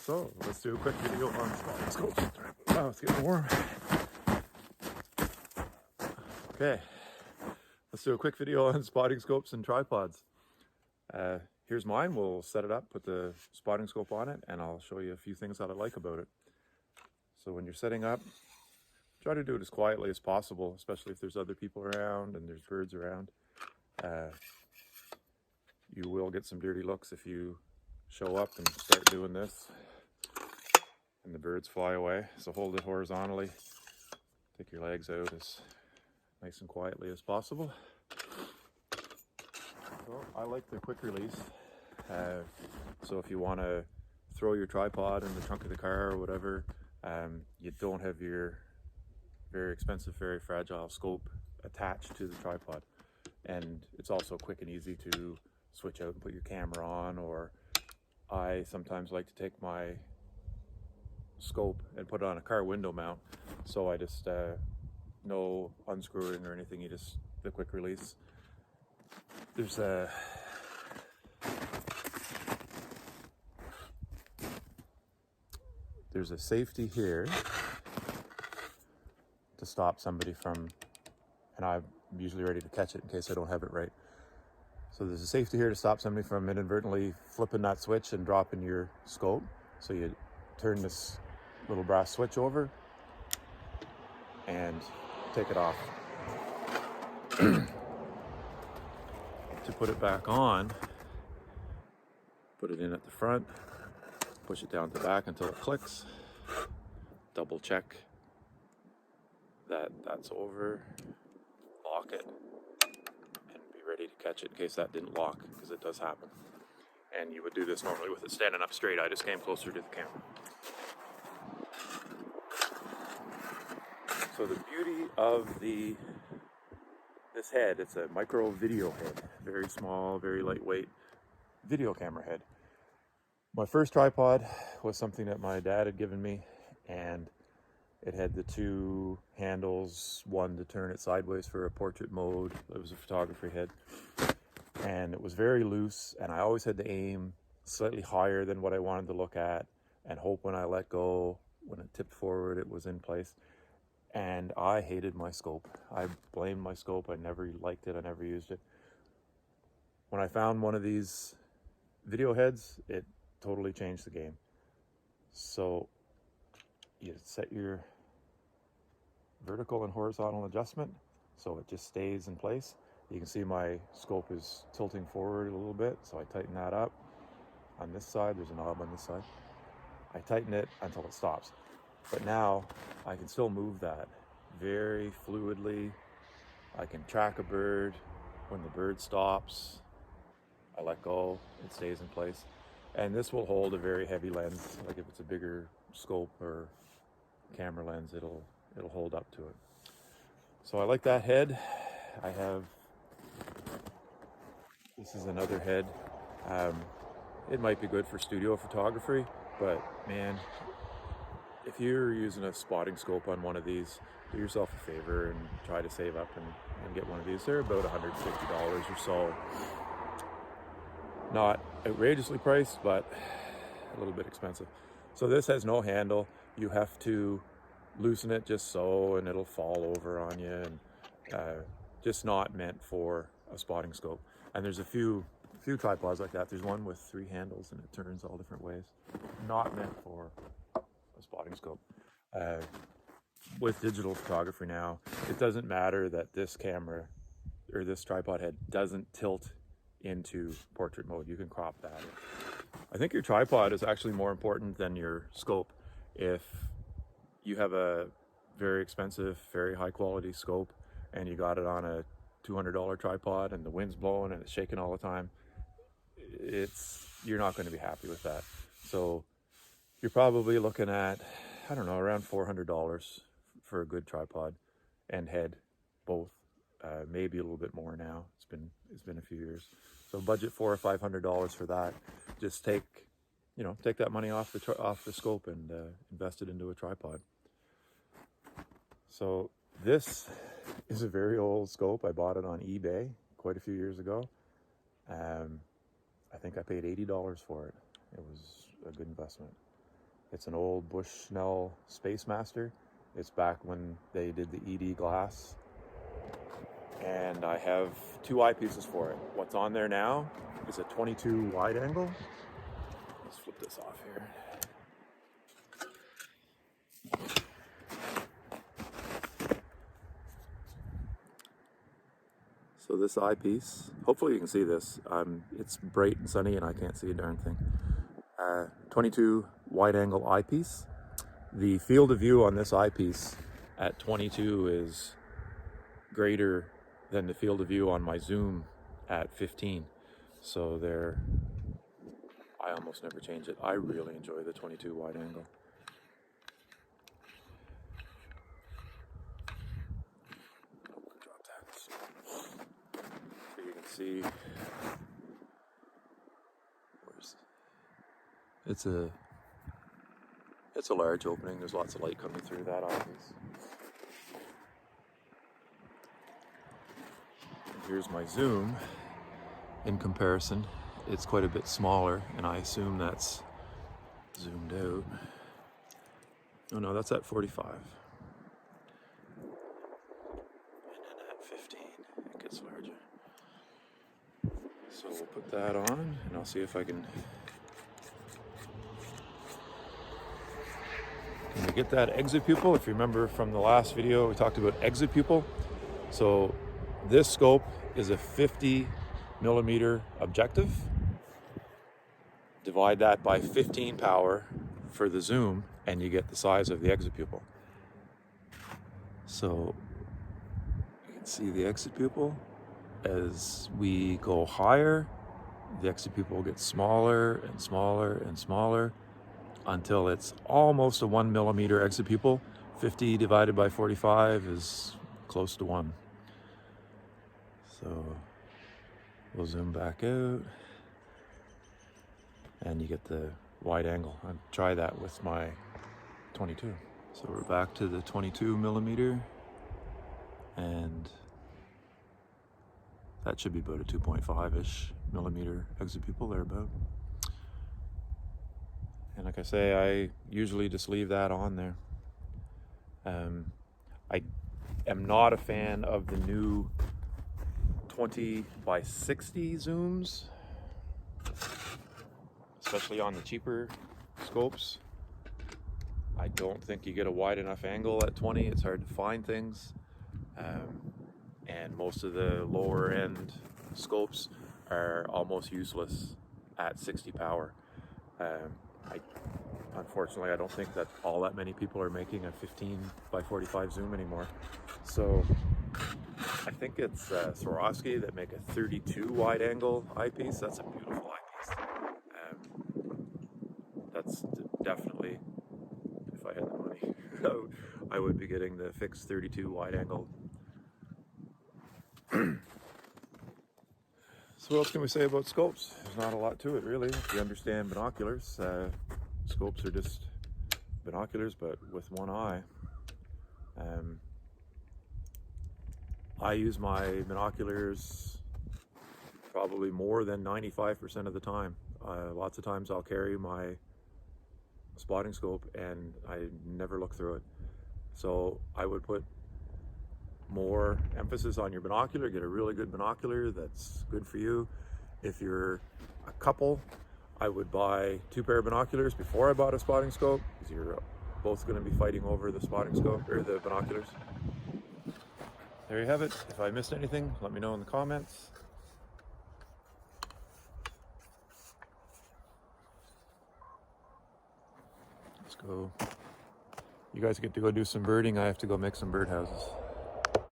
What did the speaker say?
So let's do a quick video on spotting scopes. Wow, it's getting warm. Okay, let's do a quick video on spotting scopes and tripods. Here's mine. We'll set it up, put the spotting scope on it, and I'll show you a few things that I like about it. So when you're setting up, try to do it as quietly as possible, especially if there's other people around and there's birds around. You will get some dirty looks if you show up and start doing this and the birds fly away. So hold it horizontally, take your legs out as nice and quietly as possible. So I like the quick release. So if you want to throw your tripod in the trunk of the car or whatever, you don't have your very expensive, very fragile scope attached to the tripod. And it's also quick and easy to switch out and put your camera on, or I sometimes like to take my scope and put it on a car window mount. So I just, no unscrewing or anything, you just, the quick release. There's a safety here to stop somebody from, and I'm usually ready to catch it in case I don't have it right. So there's a safety here to stop somebody from inadvertently flipping that switch and dropping your scope. So you turn this little brass switch over and take it off. To put it back on, put it in at the front, push it down to the back until it clicks, double check that that's over, lock it, and be ready to catch it in case that didn't lock, because it does happen. And you would do this normally with it standing up straight. I just came closer to the camera. So the beauty of this head, it's a micro video head, very small, very lightweight video camera head. My first tripod was something that my dad had given me, and it had the two handles, one to turn it sideways for a portrait mode. It was a photography head, and it was very loose, and I always had to aim slightly higher than what I wanted to look at and hope when I let go, when it tipped forward, it was in place. And I hated my scope. I blamed my scope. I never liked it. I never used it. When I found one of these video heads, it totally changed the game. So you set your vertical and horizontal adjustment so it just stays in place. You can see my scope is tilting forward a little bit, so I tighten that up. On this side, there's a knob on this side. I tighten it until it stops. But now I can still move that very fluidly. I can track a bird. When the bird stops, I let go, it stays in place. And this will hold a very heavy lens. Like if it's a bigger scope or camera lens, it'll hold up to it. So I like that head. This is another head. It might be good for studio photography, but man, if you're using a spotting scope on one of these, do yourself a favor and try to save up and get one of these. They're about $150 or so. Not outrageously priced, but a little bit expensive. So this has no handle. You have to loosen it just so, and it'll fall over on you, and just not meant for a spotting scope. And there's a few tripods like that. There's one with 3 handles and it turns all different ways. Not meant for a spotting scope. With digital photography now, it doesn't matter that this camera or this tripod head doesn't tilt into portrait mode. You can crop that. I think your tripod is actually more important than your scope. If you have a very expensive, very high quality scope and you got it on a $200 tripod and the wind's blowing and it's shaking all the time, you're not going to be happy with that. So you're probably looking at, I don't know, around $400 for a good tripod and head, both. Maybe a little bit more now. It's been a few years. So budget $400 or $500 for that. Just take that money off the scope and invest it into a tripod. So this is a very old scope. I bought it on eBay quite a few years ago. I think I paid $80 for it. It was a good investment. It's an old Bushnell Space Master. It's back when they did the ED glass. And I have two eyepieces for it. What's on there now is a 22 wide angle. Let's flip this off here. So this eyepiece, hopefully you can see this. It's bright and sunny and I can't see a darn thing. 22 wide angle eyepiece. The field of view on this eyepiece at 22 is greater than the field of view on my zoom at 15. So I almost never change it. I really enjoy the 22 wide angle. Drop that. So you can see it's a large opening. There's lots of light coming through that eyepiece. Here's my zoom. In comparison, it's quite a bit smaller, and I assume that's zoomed out. Oh no, that's at 45. And then at 15, it gets larger. So we'll put that on, and I'll see if I can we get that exit pupil. If you remember from the last video, we talked about exit pupil. So this scope is a 50 millimeter objective. Divide that by 15 power for the zoom, and you get the size of the exit pupil. So you can see the exit pupil. As we go higher, the exit pupil gets smaller and smaller and smaller until it's almost a 1 millimeter exit pupil. 50 divided by 45 is close to 1. So we'll zoom back out and you get the wide angle. I'll try that with my 22. So we're back to the 22 millimeter, and that should be about a 2.5-ish millimeter exit pupil thereabout. And like I say, I usually just leave that on there. I am not a fan of the new 20 by 60 zooms, especially on the cheaper scopes. I don't think you get a wide enough angle at 20. It's hard to find things. And most of the lower end scopes are almost useless at 60 power. Unfortunately, I don't think that all that many people are making a 15 by 45 zoom anymore. So I think it's Swarovski that make a 32 wide angle eyepiece. That's a beautiful eyepiece. That's definitely, if I had the money, I would be getting the fixed 32 wide angle. So what else can we say about scopes? There's not a lot to it really. If you understand binoculars, scopes are just binoculars but with one eye. I use my binoculars probably more than 95% of the time. Lots of times I'll carry my spotting scope and I never look through it. So I would put more emphasis on your binocular. Get a really good binocular that's good for you. If you're a couple, I would buy 2 pair of binoculars before I bought a spotting scope, because you're both going to be fighting over the spotting scope or the binoculars. There you have it. If I missed anything, let me know in the comments. Let's go. You guys get to go do some birding. I have to go make some birdhouses.